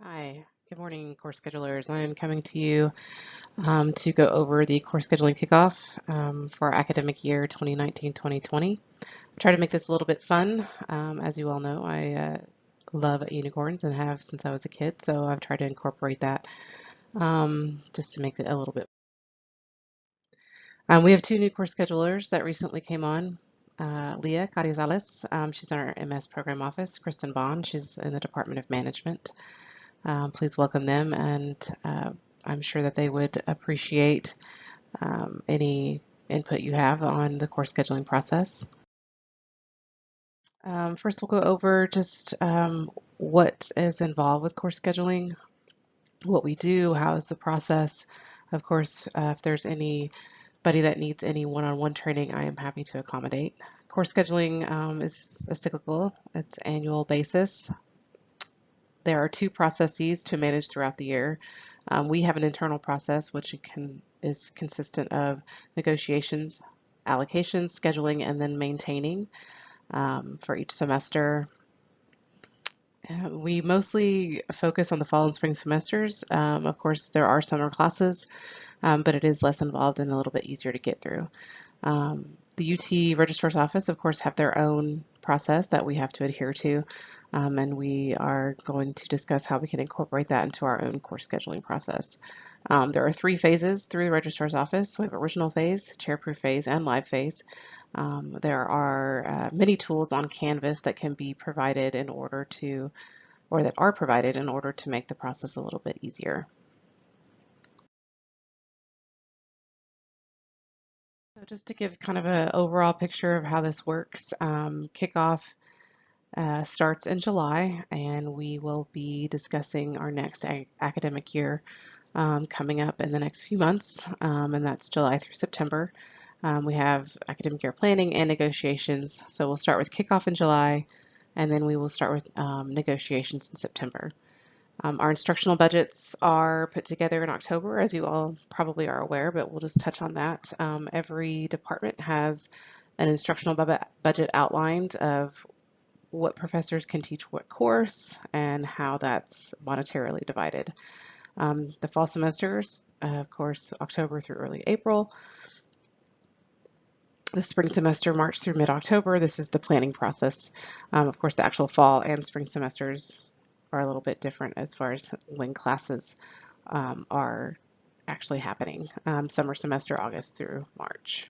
Hi, good morning, course schedulers. I am coming to you to go over the course scheduling kickoff for our academic year 2019-2020. Try to make this a little bit fun. As you all know, I love unicorns and have since I was a kid, so I've tried to incorporate that just to make it a little bit. We have two new course schedulers that recently came on. Leah Carrizales, she's in our MS program office. Kristen Bond, she's in the Department of Management. Please welcome them, and I'm sure that they would appreciate any input you have on the course scheduling process. First, we'll go over just what is involved with course scheduling, what we do, how is the process. Of course, if there's anybody that needs any one-on-one training, I am happy to accommodate. Course scheduling is a cyclical, it's annual basis. There are two processes to manage throughout the year. We have an internal process which is consistent of negotiations, allocations, scheduling, and then maintaining for each semester. We mostly focus on the fall and spring semesters. Of course, there are summer classes, but it is less involved and a little bit easier to get through. The UT Registrar's Office, of course, have their own process that we have to adhere to, and we are going to discuss how we can incorporate that into our own course scheduling process. There are three phases through the Registrar's Office. We have original phase, chair-proof phase, and live phase. There are many tools on Canvas that can be provided in order to, or that are provided in order to make the process a little bit easier. So just to give kind of an overall picture of how this works, kickoff starts in July, and we will be discussing our next academic year coming up in the next few months, and that's July through September. We have academic year planning and negotiations, so we'll start with kickoff in July, and then we will start with negotiations in September. Our instructional budgets are put together in October, as you all probably are aware, but we'll just touch on that. Every department has an instructional budget outlined of what professors can teach what course and how that's monetarily divided. The fall semesters, of course, October through early April. The spring semester, March through mid-October. This is the planning process. Of course, the actual fall and spring semesters are a little bit different as far as when classes are actually happening. Summer semester, August through March.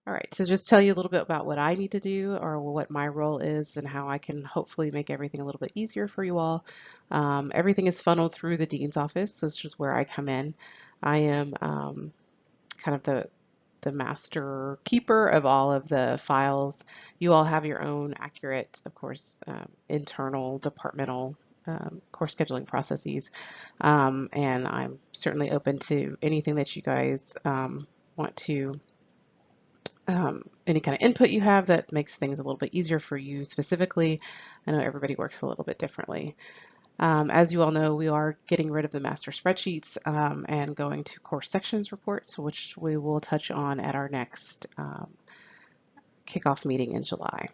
All right, so just tell you a little bit about what I need to do or what my role is and how I can hopefully make everything a little bit easier for you all. Everything is funneled through the dean's office, so this is where I come in. I am kind of the master keeper of all of the files. You all have your own accurate, of course, internal departmental course scheduling processes. And I'm certainly open to anything that you guys want to, any kind of input you have that makes things a little bit easier for you specifically. I know everybody works a little bit differently. As you all know, we are getting rid of the master spreadsheets and going to course sections reports, which we will touch on at our next kickoff meeting in July.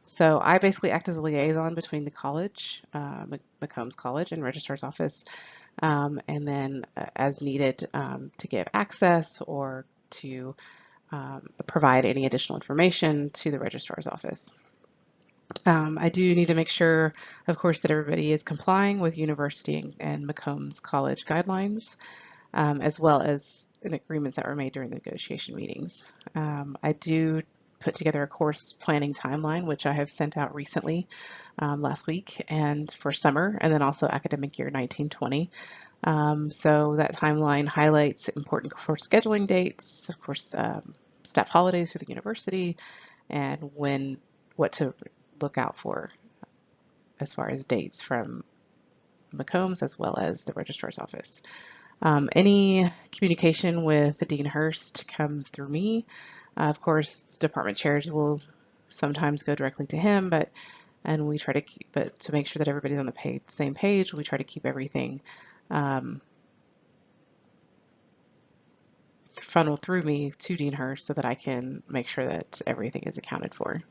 So I basically act as a liaison between the college, McCombs College and Registrar's Office, and then as needed to give access or to provide any additional information to the Registrar's Office. I do need to make sure, of course, that everybody is complying with university and McCombs College guidelines, as well as agreements that were made during the negotiation meetings. I do put together a course planning timeline, which I have sent out recently last week and for summer, and then also academic year 1920. So that timeline highlights important course scheduling dates, of course, staff holidays for the university, and what to look out for as far as dates from McCombs as well as the Registrar's Office. Any communication with Dean Hurst comes through me. Of course, department chairs will sometimes go directly to him, and we try to keep, but to make sure that everybody's on the same page, we try to keep everything funneled through me to Dean Hurst so that I can make sure that everything is accounted for.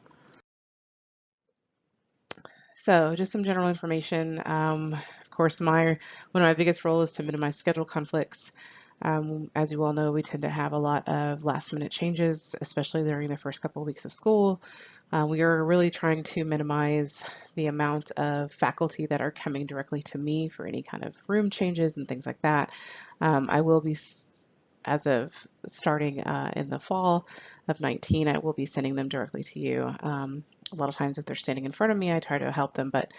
So just some general information. Of course, one of my biggest roles is to minimize schedule conflicts. As you all know, we tend to have a lot of last minute changes, especially during the first couple of weeks of school. We are really trying to minimize the amount of faculty that are coming directly to me for any kind of room changes and things like that. I will be, as of starting in the fall of 19, I will be sending them directly to you. A lot of times if they're standing in front of me, I try to help them, but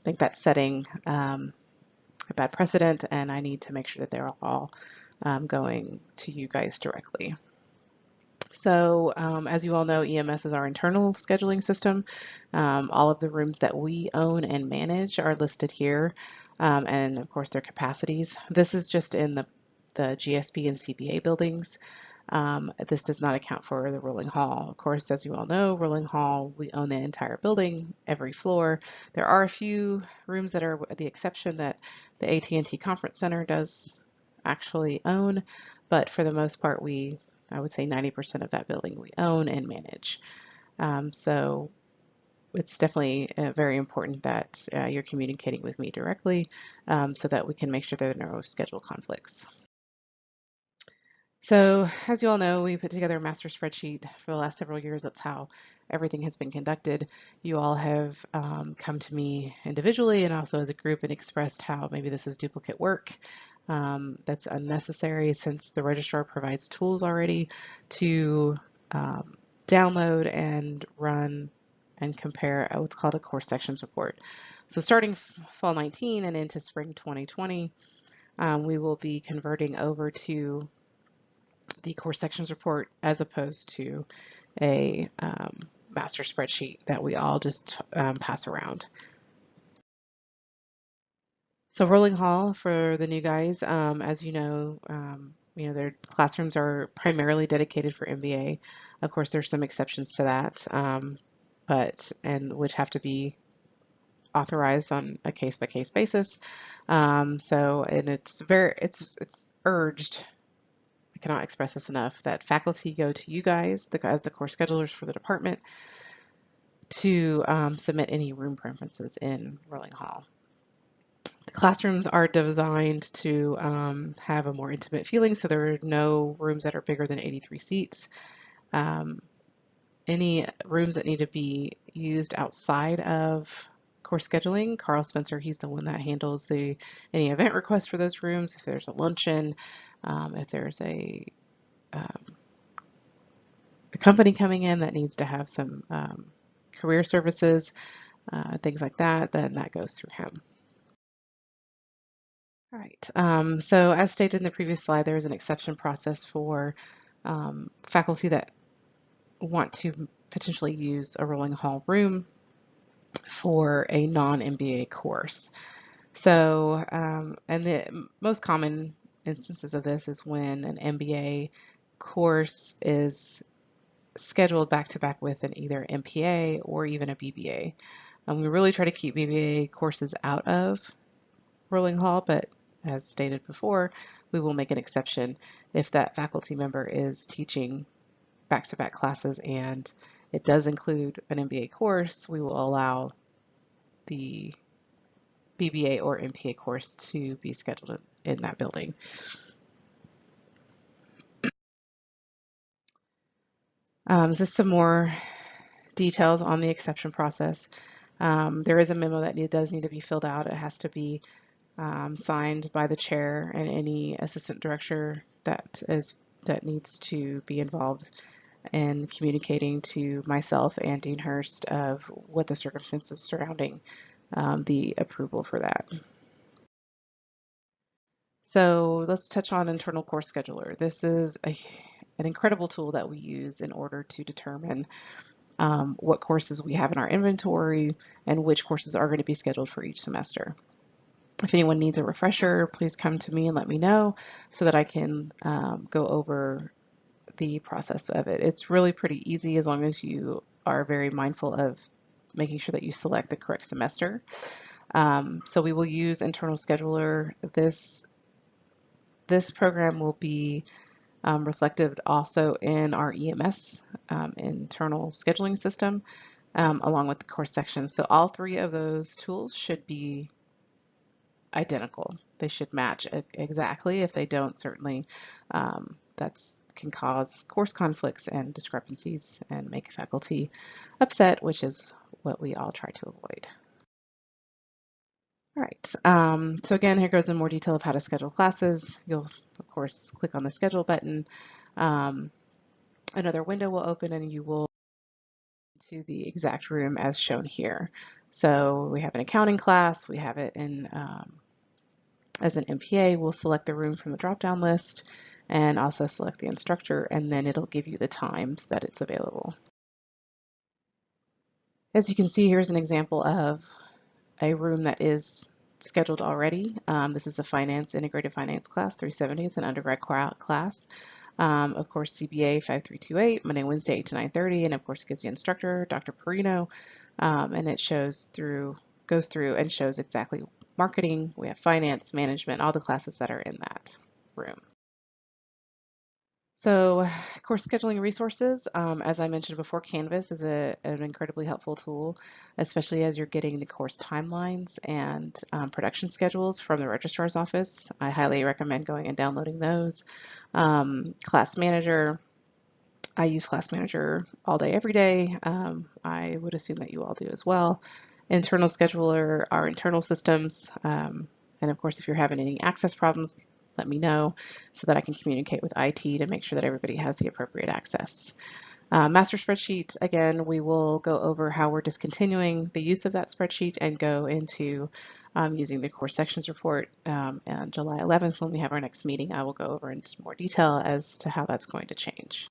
I think that's setting a bad precedent, and I need to make sure that they're all going to you guys directly. So as you all know, EMS is our internal scheduling system. All of the rooms that we own and manage are listed here, and of course their capacities. This is just in the GSB and CBA buildings. This does not account for the Rolling Hall. Of course, as you all know, Rolling Hall, we own the entire building, every floor. There are a few rooms that are the exception that the AT&T Conference Center does actually own, but for the most part, I would say 90% of that building we own and manage. So it's definitely very important that you're communicating with me directly so that we can make sure there are no schedule conflicts. So as you all know, we put together a master spreadsheet for the last several years. That's how everything has been conducted. You all have come to me individually and also as a group and expressed how maybe this is duplicate work. That's unnecessary since the registrar provides tools already to download and run and compare what's called a course sections report. So starting fall 19 and into spring 2020, we will be converting over to the course sections report as opposed to a master spreadsheet that we all just pass around. So Rolling Hall for the new guys, as you know, their classrooms are primarily dedicated for MBA. Of course, there's some exceptions to that, and which have to be authorized on a case-by-case basis. And it's urged, I cannot express this enough, that faculty go to you guys, as the course schedulers for the department, to submit any room preferences in Rolling Hall. The classrooms are designed to have a more intimate feeling, so there are no rooms that are bigger than 83 seats. Any rooms that need to be used outside of course scheduling, Carl Spencer, he's the one that handles any event requests for those rooms. If there's a luncheon, if there's a company coming in that needs to have some career services, things like that, then that goes through him. All right, so as stated in the previous slide, there's an exception process for faculty that want to potentially use a Rolling Hall room for a non-MBA course. So, and the most common instances of this is when an MBA course is scheduled back-to-back with an either MPA or even a BBA. We really try to keep BBA courses out of Rolling Hall, but as stated before, we will make an exception if that faculty member is teaching back-to-back classes and it does include an MBA course. We will allow the BBA or MPA course to be scheduled in that building. Just some more details on the exception process. There is a memo that does need to be filled out. It has to be signed by the chair and any assistant director that needs to be involved in communicating to myself and Dean Hurst of what the circumstances surrounding the approval for that. So let's touch on internal course scheduler. This is an incredible tool that we use in order to determine what courses we have in our inventory and which courses are going to be scheduled for each semester. If anyone needs a refresher, please come to me and let me know so that I can go over the process of it. It's really pretty easy as long as you are very mindful of making sure that you select the correct semester. So we will use internal scheduler. This program will be reflected also in our EMS internal scheduling system along with the course section. So all three of those tools should be identical. They should match exactly. If they don't, certainly that's can cause course conflicts and discrepancies and make faculty upset, which is what we all try to avoid. All right, so again, here goes in more detail of how to schedule classes. You'll, of course, click on the schedule button. Another window will open and you will to the exact room as shown here. So we have an accounting class, we have it in as an MPA. We'll select the room from the drop-down list and also select the instructor, and then it'll give you the times that it's available. As you can see, here's an example of a room that is scheduled already. This is a integrated finance class, 370. It's an undergrad class. Of course, CBA 5328, Monday, Wednesday, 8 to 9:30, and of course, it gives the instructor, Dr. Perino, and it goes through and shows exactly marketing. We have finance, management, all the classes that are in that room. So, course scheduling resources, as I mentioned before, Canvas is an incredibly helpful tool, especially as you're getting the course timelines and production schedules from the registrar's office. I highly recommend going and downloading those. Class Manager, I use Class Manager all day, every day. I would assume that you all do as well. Internal Scheduler, our internal systems, and of course, if you're having any access problems, let me know so that I can communicate with IT to make sure that everybody has the appropriate access. Master spreadsheet, again, we will go over how we're discontinuing the use of that spreadsheet and go into using the course sections report. On July 11th, when we have our next meeting, I will go over into more detail as to how that's going to change.